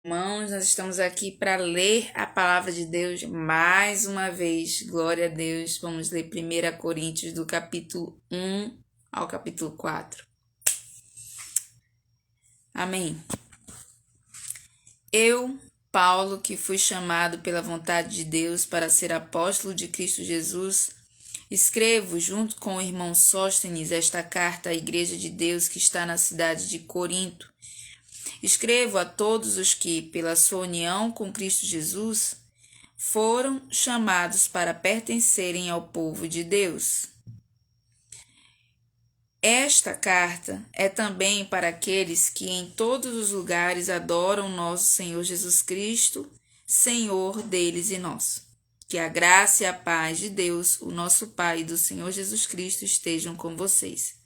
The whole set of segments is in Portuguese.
Irmãos, nós estamos aqui para ler a palavra de Deus mais uma vez. Glória a Deus. Vamos ler 1 Coríntios do capítulo 1 ao capítulo 4. Amém. Eu, Paulo, que fui chamado pela vontade de Deus para ser apóstolo de Cristo Jesus, escrevo, junto com o irmão Sóstenes, esta carta à igreja de Deus que está na cidade de Corinto. Escrevo a todos os que, pela sua união com Cristo Jesus, foram chamados para pertencerem ao povo de Deus. Esta carta é também para aqueles que em todos os lugares adoram nosso Senhor Jesus Cristo, Senhor deles e nosso. Que a graça e a paz de Deus, o nosso Pai e do Senhor Jesus Cristo estejam com vocês.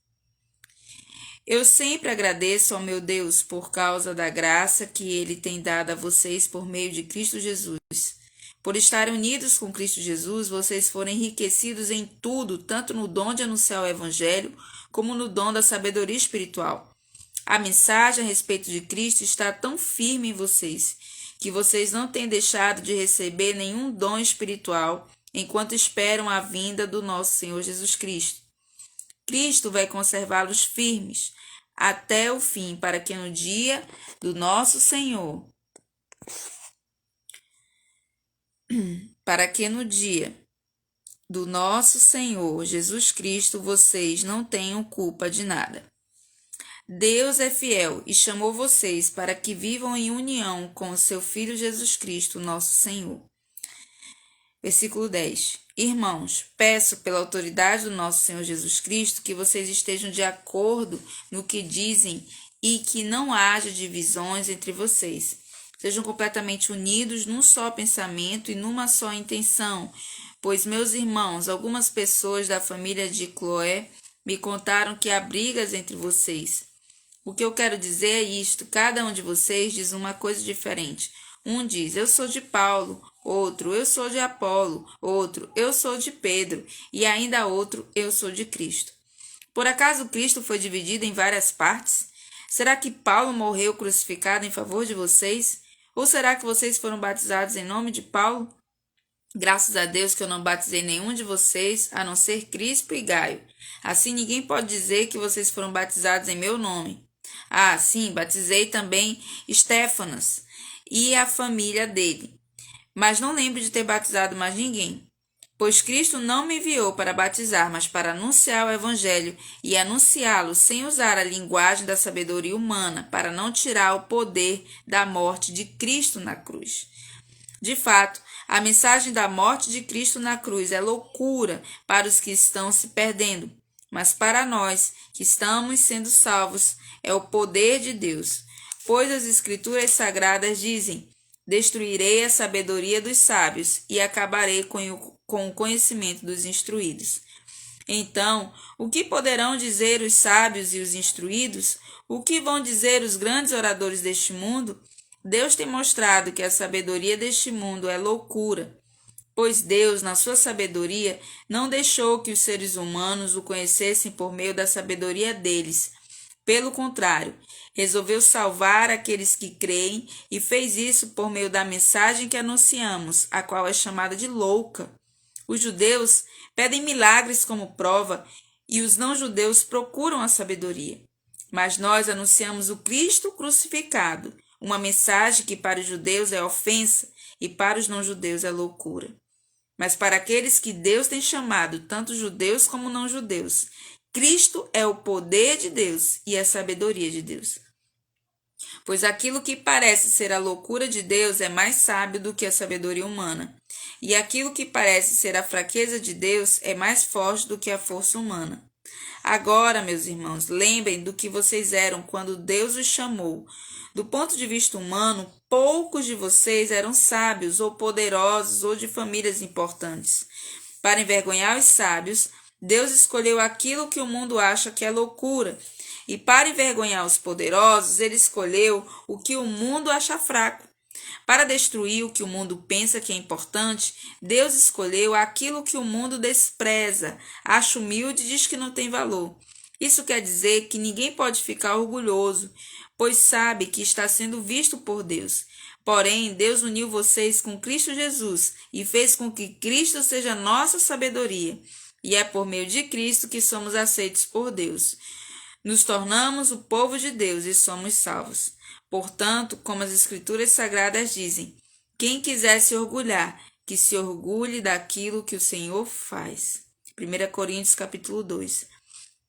Eu sempre agradeço ao meu Deus por causa da graça que Ele tem dado a vocês por meio de Cristo Jesus. Por estarem unidos com Cristo Jesus, vocês foram enriquecidos em tudo, tanto no dom de anunciar o Evangelho, como no dom da sabedoria espiritual. A mensagem a respeito de Cristo está tão firme em vocês, que vocês não têm deixado de receber nenhum dom espiritual, enquanto esperam a vinda do nosso Senhor Jesus Cristo. Cristo vai conservá-los firmes até o fim, para que no dia do nosso Senhor, Jesus Cristo vocês não tenham culpa de nada. Deus é fiel e chamou vocês para que vivam em união com o seu Filho Jesus Cristo, nosso Senhor. Versículo 10. Irmãos, peço pela autoridade do nosso Senhor Jesus Cristo que vocês estejam de acordo no que dizem e que não haja divisões entre vocês. Sejam completamente unidos num só pensamento e numa só intenção. Pois, meus irmãos, algumas pessoas da família de Cloé me contaram que há brigas entre vocês. O que eu quero dizer é isto: cada um de vocês diz uma coisa diferente. Um diz, eu sou de Paulo, outro, eu sou de Apolo, outro, eu sou de Pedro, e ainda outro, eu sou de Cristo. Por acaso Cristo foi dividido em várias partes? Será que Paulo morreu crucificado em favor de vocês? Ou será que vocês foram batizados em nome de Paulo? Graças a Deus que eu não batizei nenhum de vocês, a não ser Crispo e Gaio. Assim ninguém pode dizer que vocês foram batizados em meu nome. Ah, sim, batizei também Estéfanas e a família dele. Mas não lembro de ter batizado mais ninguém. Pois Cristo não me enviou para batizar, mas para anunciar o Evangelho e anunciá-lo sem usar a linguagem da sabedoria humana, para não tirar o poder da morte de Cristo na cruz. De fato, a mensagem da morte de Cristo na cruz é loucura para os que estão se perdendo, mas para nós que estamos sendo salvos é o poder de Deus. Pois as Escrituras Sagradas dizem: destruirei a sabedoria dos sábios e acabarei com o conhecimento dos instruídos. Então, o que poderão dizer os sábios e os instruídos? O que vão dizer os grandes oradores deste mundo? Deus tem mostrado que a sabedoria deste mundo é loucura, pois Deus, na sua sabedoria, não deixou que os seres humanos o conhecessem por meio da sabedoria deles. Pelo contrário, resolveu salvar aqueles que creem e fez isso por meio da mensagem que anunciamos, a qual é chamada de louca. Os judeus pedem milagres como prova e os não-judeus procuram a sabedoria. Mas nós anunciamos o Cristo crucificado, uma mensagem que para os judeus é ofensa e para os não-judeus é loucura. Mas para aqueles que Deus tem chamado, tanto judeus como não-judeus, Cristo é o poder de Deus e a sabedoria de Deus. Pois aquilo que parece ser a loucura de Deus é mais sábio do que a sabedoria humana, e aquilo que parece ser a fraqueza de Deus é mais forte do que a força humana. Agora, meus irmãos, lembrem do que vocês eram quando Deus os chamou. Do ponto de vista humano, poucos de vocês eram sábios ou poderosos ou de famílias importantes. Para envergonhar os sábios, Deus escolheu aquilo que o mundo acha que é loucura. E para envergonhar os poderosos, ele escolheu o que o mundo acha fraco. Para destruir o que o mundo pensa que é importante, Deus escolheu aquilo que o mundo despreza, acha humilde e diz que não tem valor. Isso quer dizer que ninguém pode ficar orgulhoso, pois sabe que está sendo visto por Deus. Porém, Deus uniu vocês com Cristo Jesus e fez com que Cristo seja nossa sabedoria. E é por meio de Cristo que somos aceitos por Deus. Nos tornamos o povo de Deus e somos salvos. Portanto, como as Escrituras Sagradas dizem, quem quiser se orgulhar, que se orgulhe daquilo que o Senhor faz. 1 Coríntios capítulo 2.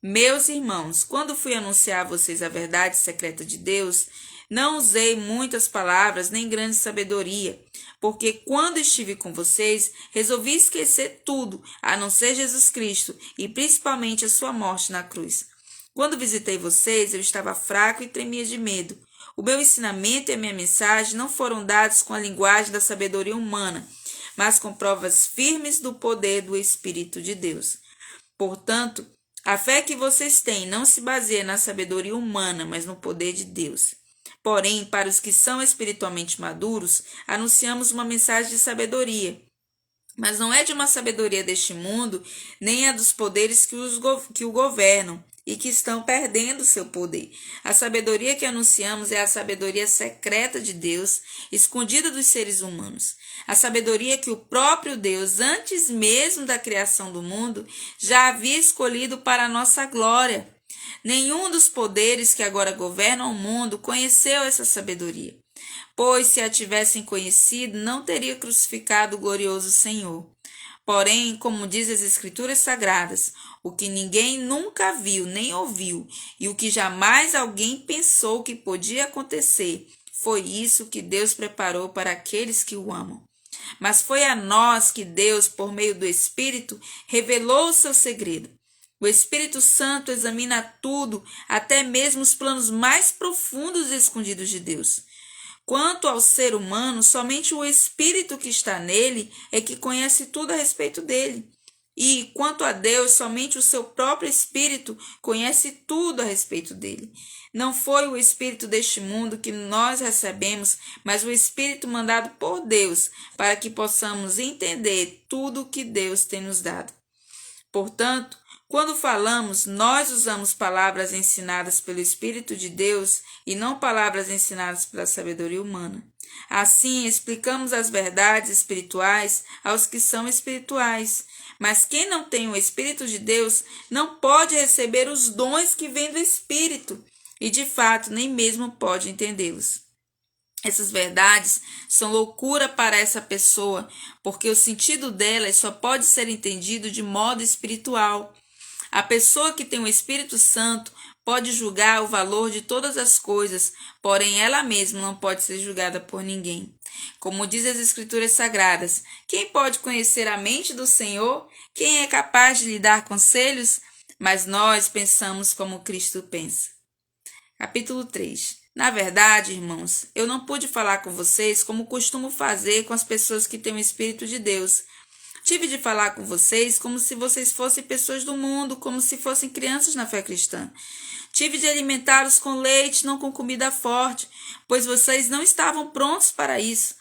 Meus irmãos, quando fui anunciar a vocês a verdade secreta de Deus, não usei muitas palavras nem grande sabedoria, porque quando estive com vocês, resolvi esquecer tudo, a não ser Jesus Cristo e principalmente a sua morte na cruz. Quando visitei vocês, eu estava fraco e tremia de medo. O meu ensinamento e a minha mensagem não foram dados com a linguagem da sabedoria humana, mas com provas firmes do poder do Espírito de Deus. Portanto, a fé que vocês têm não se baseia na sabedoria humana, mas no poder de Deus. Porém, para os que são espiritualmente maduros, anunciamos uma mensagem de sabedoria. Mas não é de uma sabedoria deste mundo, nem a dos poderes que o governam e que estão perdendo seu poder. A sabedoria que anunciamos é a sabedoria secreta de Deus, escondida dos seres humanos. A sabedoria que o próprio Deus, antes mesmo da criação do mundo, já havia escolhido para a nossa glória. Nenhum dos poderes que agora governam o mundo conheceu essa sabedoria, pois se a tivessem conhecido, não teria crucificado o glorioso Senhor. Porém, como diz as Escrituras Sagradas, o que ninguém nunca viu nem ouviu, e o que jamais alguém pensou que podia acontecer, foi isso que Deus preparou para aqueles que o amam. Mas foi a nós que Deus, por meio do Espírito, revelou o seu segredo. O Espírito Santo examina tudo, até mesmo os planos mais profundos e escondidos de Deus. Quanto ao ser humano, somente o Espírito que está nele é que conhece tudo a respeito dele. E, quanto a Deus, somente o seu próprio Espírito conhece tudo a respeito dele. Não foi o Espírito deste mundo que nós recebemos, mas o Espírito mandado por Deus, para que possamos entender tudo o que Deus tem nos dado. Portanto, quando falamos, nós usamos palavras ensinadas pelo Espírito de Deus e não palavras ensinadas pela sabedoria humana. Assim, explicamos as verdades espirituais aos que são espirituais. Mas quem não tem o Espírito de Deus não pode receber os dons que vêm do Espírito e, de fato, nem mesmo pode entendê-los. Essas verdades são loucura para essa pessoa, porque o sentido delas só pode ser entendido de modo espiritual. A pessoa que tem o Espírito Santo pode julgar o valor de todas as coisas, porém ela mesma não pode ser julgada por ninguém. Como diz as Escrituras Sagradas, quem pode conhecer a mente do Senhor? Quem é capaz de lhe dar conselhos? Mas nós pensamos como Cristo pensa. Capítulo 3. Na verdade, irmãos, eu não pude falar com vocês como costumo fazer com as pessoas que têm o Espírito de Deus. Tive de falar com vocês como se vocês fossem pessoas do mundo, como se fossem crianças na fé cristã. Tive de alimentá-los com leite, não com comida forte, pois vocês não estavam prontos para isso.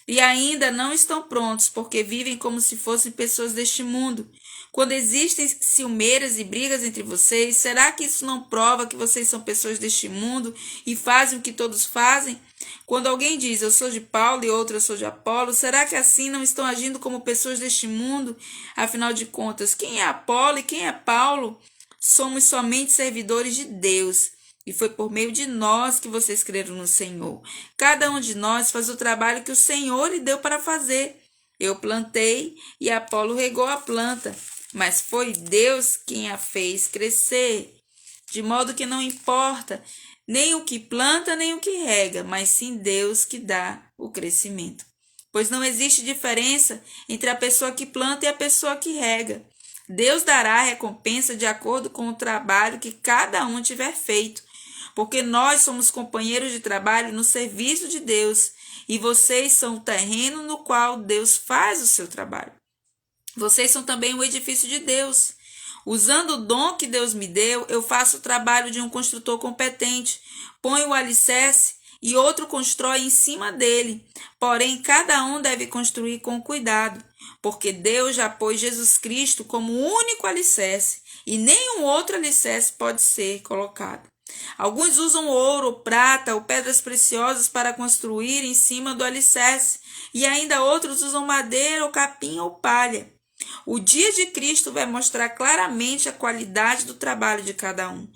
E ainda não estão prontos, porque vivem como se fossem pessoas deste mundo. Quando existem ciumeiras e brigas entre vocês, será que isso não prova que vocês são pessoas deste mundo e fazem o que todos fazem? Quando alguém diz, eu sou de Paulo e outro, eu sou de Apolo, será que assim não estão agindo como pessoas deste mundo? Afinal de contas, quem é Apolo e quem é Paulo? Somos somente servidores de Deus. E foi por meio de nós que vocês creram no Senhor. Cada um de nós faz o trabalho que o Senhor lhe deu para fazer. Eu plantei e Apolo regou a planta, mas foi Deus quem a fez crescer. De modo que não importa nem o que planta, nem o que rega, mas sim Deus que dá o crescimento. Pois não existe diferença entre a pessoa que planta e a pessoa que rega. Deus dará a recompensa de acordo com o trabalho que cada um tiver feito, porque nós somos companheiros de trabalho no serviço de Deus, e vocês são o terreno no qual Deus faz o seu trabalho. Vocês são também o edifício de Deus. Usando o dom que Deus me deu, eu faço o trabalho de um construtor competente, ponho o alicerce e outro constrói em cima dele. Porém, cada um deve construir com cuidado, porque Deus já pôs Jesus Cristo como o único alicerce e nenhum outro alicerce pode ser colocado. Alguns usam ouro, prata ou pedras preciosas para construir em cima do alicerce, e ainda outros usam madeira ou capim ou palha. O dia de Cristo vai mostrar claramente a qualidade do trabalho de cada um,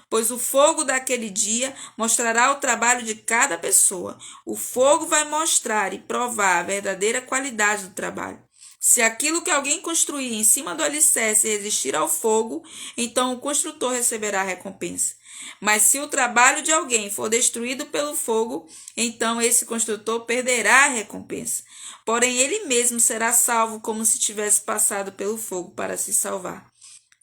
pois o fogo daquele dia mostrará o trabalho de cada pessoa. O fogo vai mostrar e provar a verdadeira qualidade do trabalho. Se aquilo que alguém construir em cima do alicerce resistir ao fogo, então o construtor receberá a recompensa. Mas se o trabalho de alguém for destruído pelo fogo, então esse construtor perderá a recompensa. Porém, ele mesmo será salvo como se tivesse passado pelo fogo para se salvar.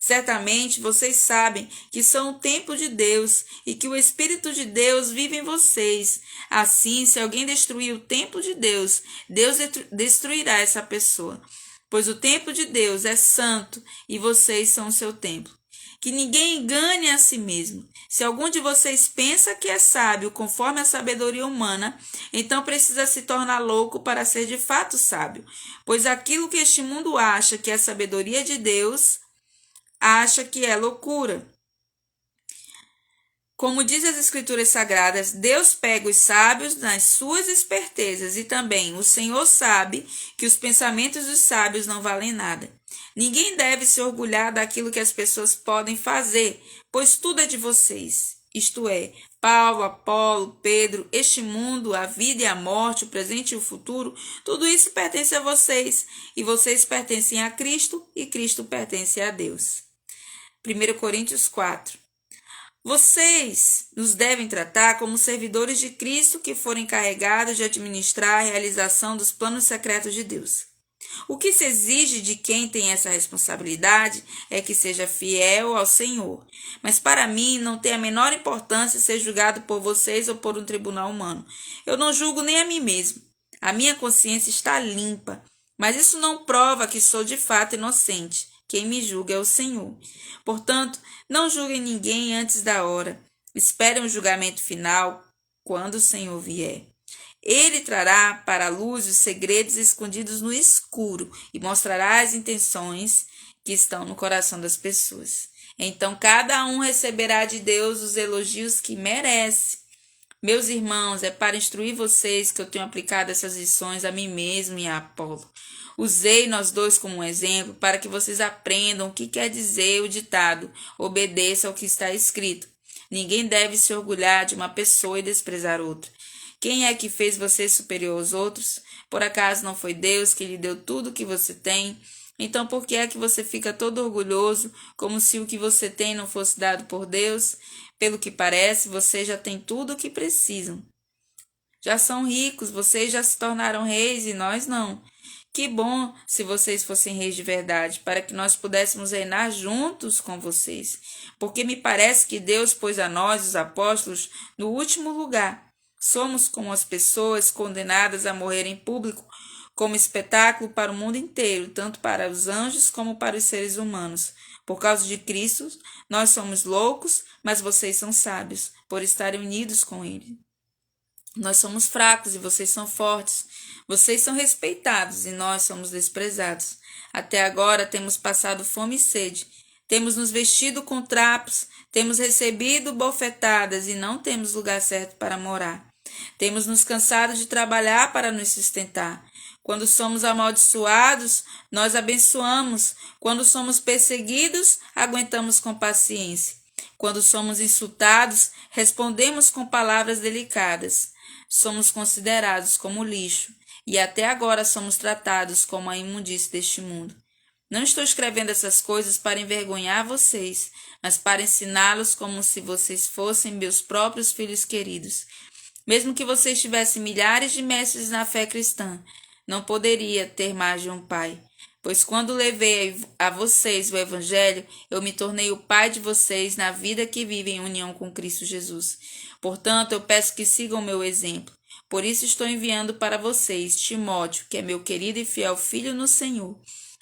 Certamente vocês sabem que são o templo de Deus e que o Espírito de Deus vive em vocês. Assim, se alguém destruir o templo de Deus, Deus destruirá essa pessoa. Pois o templo de Deus é santo e vocês são o seu templo. Que ninguém engane a si mesmo. Se algum de vocês pensa que é sábio conforme a sabedoria humana, então precisa se tornar louco para ser de fato sábio. Pois aquilo que este mundo acha que é sabedoria de Deus, acha que é loucura. Como diz as Escrituras Sagradas, Deus pega os sábios nas suas espertezas e também o Senhor sabe que os pensamentos dos sábios não valem nada. Ninguém deve se orgulhar daquilo que as pessoas podem fazer, pois tudo é de vocês. Isto é, Paulo, Apolo, Pedro, este mundo, a vida e a morte, o presente e o futuro, tudo isso pertence a vocês, e vocês pertencem a Cristo, e Cristo pertence a Deus. 1 Coríntios 4. Vocês nos devem tratar como servidores de Cristo que forem encarregados de administrar a realização dos planos secretos de Deus. O que se exige de quem tem essa responsabilidade é que seja fiel ao Senhor. Mas para mim não tem a menor importância ser julgado por vocês ou por um tribunal humano. Eu não julgo nem a mim mesmo. A minha consciência está limpa, mas isso não prova que sou de fato inocente. Quem me julga é o Senhor. Portanto, não julguem ninguém antes da hora. Esperem o julgamento final quando o Senhor vier. Ele trará para a luz os segredos escondidos no escuro e mostrará as intenções que estão no coração das pessoas. Então, cada um receberá de Deus os elogios que merece. Meus irmãos, é para instruir vocês que eu tenho aplicado essas lições a mim mesmo e a Apolo. Usei nós dois como um exemplo para que vocês aprendam o que quer dizer o ditado: obedeça ao que está escrito. Ninguém deve se orgulhar de uma pessoa e desprezar outra. Quem é que fez você superior aos outros? Por acaso não foi Deus que lhe deu tudo o que você tem? Então por que é que você fica todo orgulhoso, como se o que você tem não fosse dado por Deus? Pelo que parece, vocês já têm tudo o que precisam. Já são ricos, vocês já se tornaram reis e nós não. Que bom se vocês fossem reis de verdade, para que nós pudéssemos reinar juntos com vocês. Porque me parece que Deus pôs a nós, os apóstolos, no último lugar. Somos como as pessoas condenadas a morrer em público, como espetáculo para o mundo inteiro, tanto para os anjos como para os seres humanos. Por causa de Cristo, nós somos loucos, mas vocês são sábios, por estarem unidos com Ele. Nós somos fracos e vocês são fortes. Vocês são respeitados e nós somos desprezados. Até agora temos passado fome e sede. Temos nos vestido com trapos. Temos recebido bofetadas e não temos lugar certo para morar. Temos nos cansado de trabalhar para nos sustentar. Quando somos amaldiçoados, nós abençoamos. Quando somos perseguidos, aguentamos com paciência. Quando somos insultados, respondemos com palavras delicadas. Somos considerados como lixo e até agora somos tratados como a imundície deste mundo. Não estou escrevendo essas coisas para envergonhar vocês, mas para ensiná-los como se vocês fossem meus próprios filhos queridos. Mesmo que vocês tivessem milhares de mestres na fé cristã, não poderia ter mais de um pai. Pois quando levei a vocês o Evangelho, eu me tornei o pai de vocês na vida que vivem em união com Cristo Jesus. Portanto, eu peço que sigam o meu exemplo. Por isso estou enviando para vocês Timóteo, que é meu querido e fiel filho no Senhor.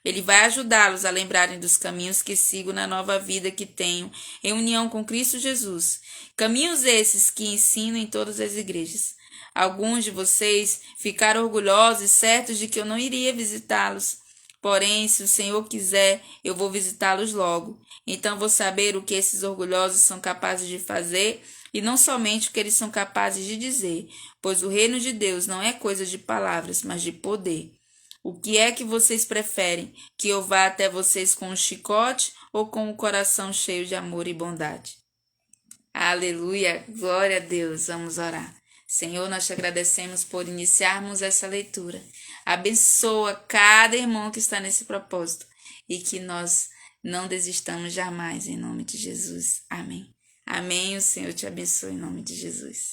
Ele vai ajudá-los a lembrarem dos caminhos que sigo na nova vida que tenho em união com Cristo Jesus. Caminhos esses que ensino em todas as igrejas. Alguns de vocês ficaram orgulhosos e certos de que eu não iria visitá-los. Porém, se o Senhor quiser, eu vou visitá-los logo. Então vou saber o que esses orgulhosos são capazes de fazer e não somente o que eles são capazes de dizer, pois o reino de Deus não é coisa de palavras, mas de poder. O que é que vocês preferem? Que eu vá até vocês com um chicote ou com o coração cheio de amor e bondade? Aleluia, glória a Deus. Vamos orar. Senhor, nós te agradecemos por iniciarmos essa leitura. Abençoa cada irmão que está nesse propósito e que nós não desistamos jamais, em nome de Jesus. Amém. Amém. O Senhor te abençoe em nome de Jesus.